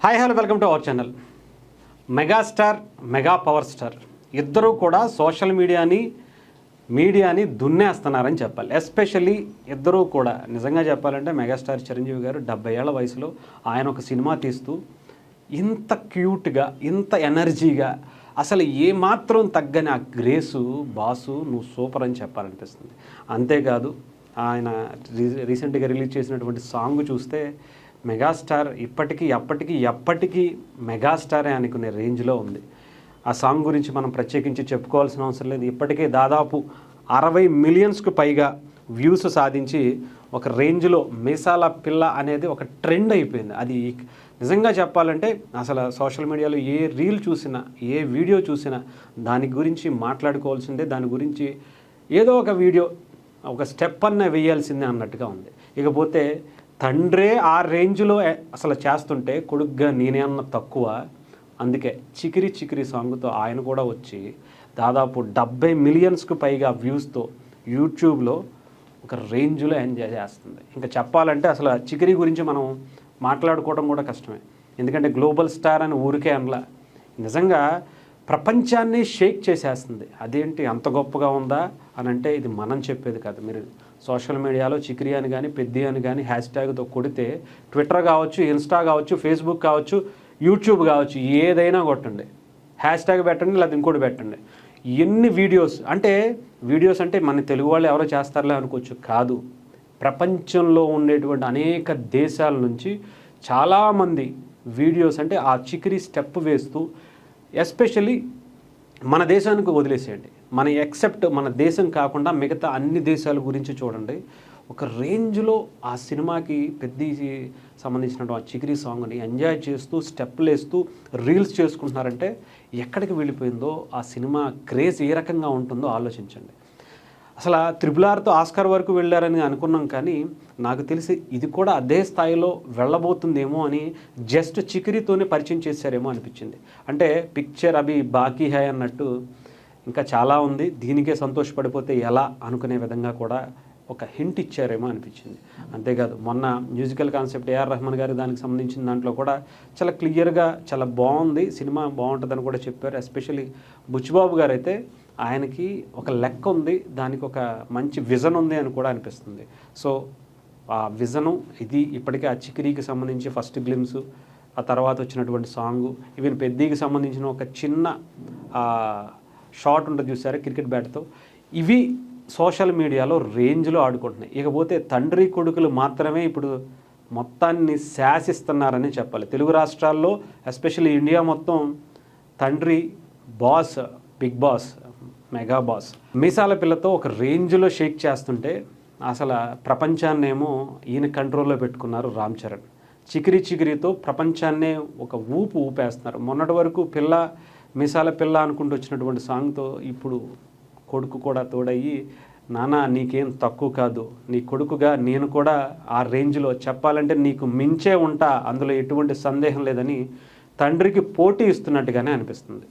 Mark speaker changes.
Speaker 1: Hi hello welcome to our channel. Megastar, mega power star ఇద్దరూ కూడా social మీడియాని దున్నేస్తున్నారని చెప్పాలి. ఎస్పెషల్లీ ఇద్దరూ కూడా నిజంగా చెప్పాలంటే మెగాస్టార్ చిరంజీవి గారు 70 ఏళ్ల వయసులో ఆయన ఒక సినిమా తీస్తూ ఇంత క్యూట్గా, ఇంత ఎనర్జీగా, అసలు ఏమాత్రం తగ్గని ఆ గ్రేసు, బాసు నువ్వు సూపర్ అని చెప్పాలనిపిస్తుంది. అంతేకాదు ఆయన రీసెంట్గా రిలీజ్ చేసినటువంటి సాంగ్ చూస్తే మెగాస్టార్ ఎప్పటికీ మెగాస్టారే అనుకునే రేంజ్లో ఉంది. ఆ సాంగ్ గురించి మనం ప్రత్యేకించి చెప్పుకోవాల్సిన అవసరం లేదు. ఇప్పటికే దాదాపు 60 మిలియన్స్కు పైగా వ్యూస్ సాధించి ఒక రేంజ్లో మీసాల పిల్ల అనేది ఒక ట్రెండ్ అయిపోయింది. అది నిజంగా చెప్పాలంటే అసలు సోషల్ మీడియాలో ఏ రీల్ చూసినా, ఏ వీడియో చూసినా దాని గురించి మాట్లాడుకోవాల్సిందే, దాని గురించి ఏదో ఒక వీడియో, ఒక స్టెప్ అన్న వేయాల్సిందే అన్నట్టుగా ఉంది. ఇకపోతే తండ్రే ఆ రేంజ్లో అసలు చేస్తుంటే కొడుగ్గా నేనే అన్న తక్కువ. అందుకే చికిరి సాంగ్తో ఆయన కూడా వచ్చి దాదాపు 70 మిలియన్స్కు పైగా వ్యూస్తో యూట్యూబ్లో ఒక రేంజ్లో ఎంజాయ్ చేస్తుంది. ఇంకా చెప్పాలంటే అసలు చికిరి గురించి మనం మాట్లాడుకోవడం కూడా కష్టమే. ఎందుకంటే గ్లోబల్ స్టార్ అని ఊరికే అనలా, నిజంగా ప్రపంచాన్ని షేక్ చేసేస్తుంది. అదేంటి అంత గొప్పగా ఉందా అని అంటే ఇది మనం చెప్పేది కాదు. మీరు సోషల్ మీడియాలో చికిరి అని కానీ, పెద్ది అని కానీ హ్యాష్ట్యాగ్తో కొడితే ట్విట్టర్ కావచ్చు, ఇన్స్టా కావచ్చు, ఫేస్బుక్ కావచ్చు, యూట్యూబ్ కావచ్చు, ఏదైనా కొట్టండి, హ్యాష్ట్యాగ్ పెట్టండి, లేదా ఇంకోటి పెట్టండి. ఎన్ని వీడియోస్ అంటే మన తెలుగు వాళ్ళు ఎవరో చేస్తారులే అనుకోవచ్చు, కాదు. ప్రపంచంలో ఉండేటువంటి అనేక దేశాల నుంచి చాలామంది వీడియోస్ అంటే ఆ చికిరి స్టెప్ వేస్తూ, ఎస్పెషల్లీ మన దేశానికి వదిలేసేయండి, మన దేశం కాకుండా మిగతా అన్ని దేశాల గురించి చూడండి. ఒక రేంజ్లో ఆ సినిమాకి పెద్దకి సంబంధించినటువంటి చికిరి సాంగ్ని ఎంజాయ్ చేస్తూ, స్టెప్పులు వేస్తూ రీల్స్ చేసుకుంటున్నారంటే ఎక్కడికి వెళ్ళిపోయిందో ఆ సినిమా క్రేజ్ ఏ రకంగా ఉంటుందో ఆలోచించండి. అసలు RRRతో ఆస్కార్ వరకు వెళ్ళారని అనుకున్నాం, కానీ నాకు తెలిసి ఇది కూడా అదే స్థాయిలో వెళ్ళబోతుందేమో అని జస్ట్ చికిరితోనే పరిచయం చేశారేమో అనిపించింది. అంటే పిక్చర్ అభి బాకీ హై అన్నట్టు ఇంకా చాలా ఉంది, దీనికే సంతోషపడిపోతే ఎలా అనుకునే విధంగా కూడా ఒక హింట్ ఇచ్చారేమో అనిపించింది. అంతేకాదు మొన్న మ్యూజికల్ కాన్సెప్ట్ AR రెహమాన్ గారి దానికి సంబంధించిన దాంట్లో కూడా చాలా క్లియర్గా చాలా బాగుంది, సినిమా బాగుంటుందని కూడా చెప్పారు. ఎస్పెషల్లీ బుచ్చిబాబు గారు అయితే ఆయనకి ఒక లెక్క ఉంది, దానికి ఒక మంచి విజన్ ఉంది అని కూడా అనిపిస్తుంది. సో ఆ విజను ఇది ఇప్పటికే ఆ చికిరికి సంబంధించి ఫస్ట్ గ్లిమ్స్, ఆ తర్వాత వచ్చినటువంటి సాంగు, ఈవెన్ పెద్దకి సంబంధించిన ఒక చిన్న షార్ట్ ఉంటుంది చూసారా క్రికెట్ బ్యాట్తో, ఇవి సోషల్ మీడియాలో రేంజ్లో ఆడుకుంటున్నాయి. ఇకపోతే తండ్రి కొడుకులు మాత్రమే ఇప్పుడు మొత్తాన్ని శాసిస్తున్నారని చెప్పాలి. తెలుగు రాష్ట్రాల్లో ఎస్పెషల్లీ ఇండియా మొత్తం తండ్రి boss, big boss, mega boss మీసాల పిల్లతో ఒక రేంజ్లో షేక్ చేస్తుంటే అసలు ప్రపంచాన్నేమో ఈయన కంట్రోల్లో పెట్టుకున్నారు రామ్ చరణ్. చికిరితో ప్రపంచాన్నే ఒక ఊపేస్తున్నారు. మొన్నటి వరకు మీసాల పిల్ల అనుకుంటూ వచ్చినటువంటి సాంగ్తో ఇప్పుడు కొడుకు కూడా తోడయ్యి, నానా నీకేం తక్కువ కాదు, నీ కొడుకుగా నేను కూడా ఆ రేంజ్లో చెప్పాలంటే నీకు మించే ఉంటా, అందులో ఎటువంటి సందేహం లేదని తండ్రికి పోటీ ఇస్తున్నట్టుగానే అనిపిస్తుంది.